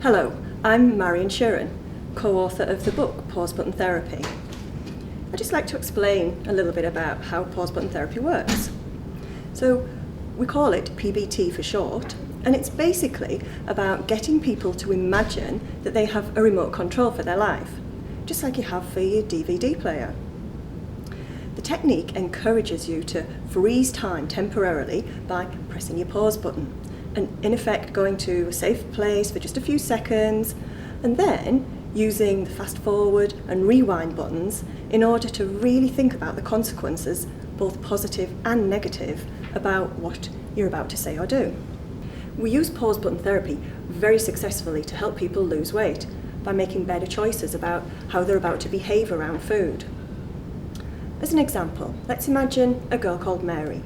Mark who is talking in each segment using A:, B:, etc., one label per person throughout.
A: Hello, I'm Marion Shirran, co-author of the book Pause Button Therapy. I'd just like to explain a little bit about how pause button therapy works. So we call it PBT for short, and it's basically about getting people to imagine that they have a remote control for their life, just like you have for your DVD player. The technique encourages you to freeze time temporarily by pressing your pause button and in effect going to a safe place for just a few seconds, and then using the fast forward and rewind buttons in order to really think about the consequences, both positive and negative, about what you're about to say or do. We use pause button therapy very successfully to help people lose weight by making better choices about how they're about to behave around food. As an example, let's imagine a girl called Mary.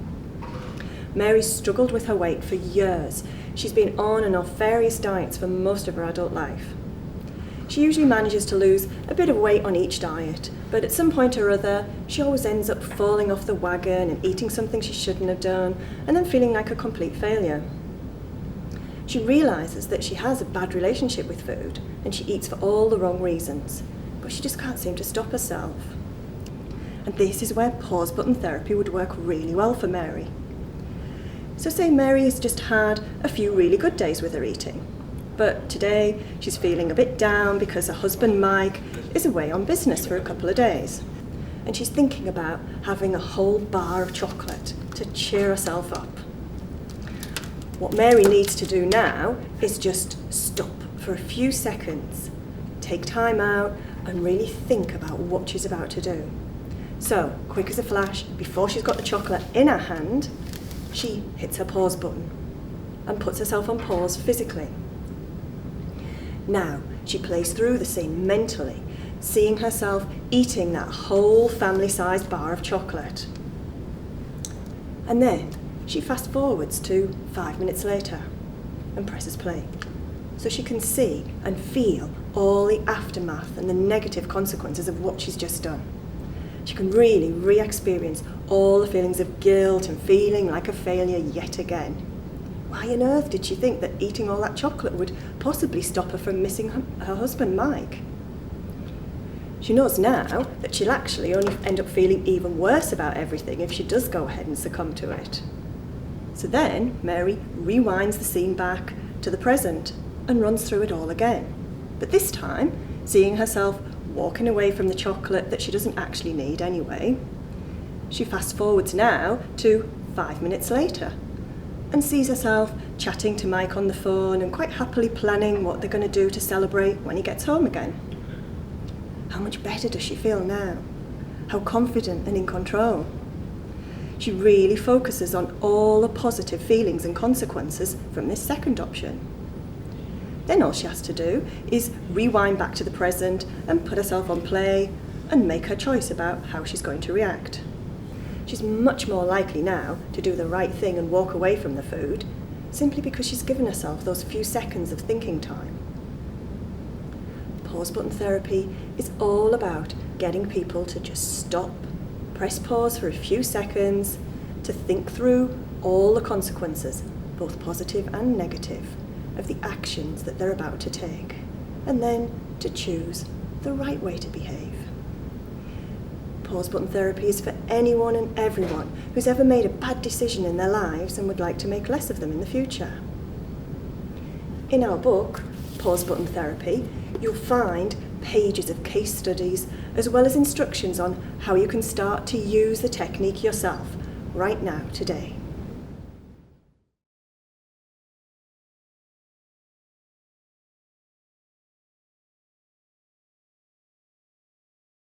A: Mary's struggled with her weight for years. She's been on and off various diets for most of her adult life. She usually manages to lose a bit of weight on each diet, but at some point or other, she always ends up falling off the wagon and eating something she shouldn't have done, and then feeling like a complete failure. She realises that she has a bad relationship with food, and she eats for all the wrong reasons, but she just can't seem to stop herself. And this is where pause button therapy would work really well for Mary. So say Mary has just had a few really good days with her eating, but today she's feeling a bit down because her husband Mike is away on business for a couple of days, and she's thinking about having a whole bar of chocolate to cheer herself up. What Mary needs to do now is just stop for a few seconds, take time out and really think about what she's about to do. So, quick as a flash, before she's got the chocolate in her hand, she hits her pause button and puts herself on pause physically. Now, she plays through the scene mentally, seeing herself eating that whole family-sized bar of chocolate. And then she fast forwards to 5 minutes later and presses play, so she can see and feel all the aftermath and the negative consequences of what she's just done. She can really re-experience all the feelings of guilt and feeling like a failure yet again. Why on earth did she think that eating all that chocolate would possibly stop her from missing her husband Mike? She knows now that she'll actually only end up feeling even worse about everything if she does go ahead and succumb to it. So then Mary rewinds the scene back to the present and runs through it all again. But this time, seeing herself walking away from the chocolate that she doesn't actually need anyway. She fast forwards now to 5 minutes later and sees herself chatting to Mike on the phone and quite happily planning what they're going to do to celebrate when he gets home again. How much better does she feel now? How confident and in control? She really focuses on all the positive feelings and consequences from this second option. Then all she has to do is rewind back to the present and put herself on play and make her choice about how she's going to react. She's much more likely now to do the right thing and walk away from the food, simply because she's given herself those few seconds of thinking time. Pause button therapy is all about getting people to just stop, press pause for a few seconds, to think through all the consequences, both positive and negative, of the actions that they're about to take, and then to choose the right way to behave. Pause button therapy is for anyone and everyone who's ever made a bad decision in their lives and would like to make less of them in the future. In our book, Pause Button Therapy, you'll find pages of case studies as well as instructions on how you can start to use the technique yourself right now, today.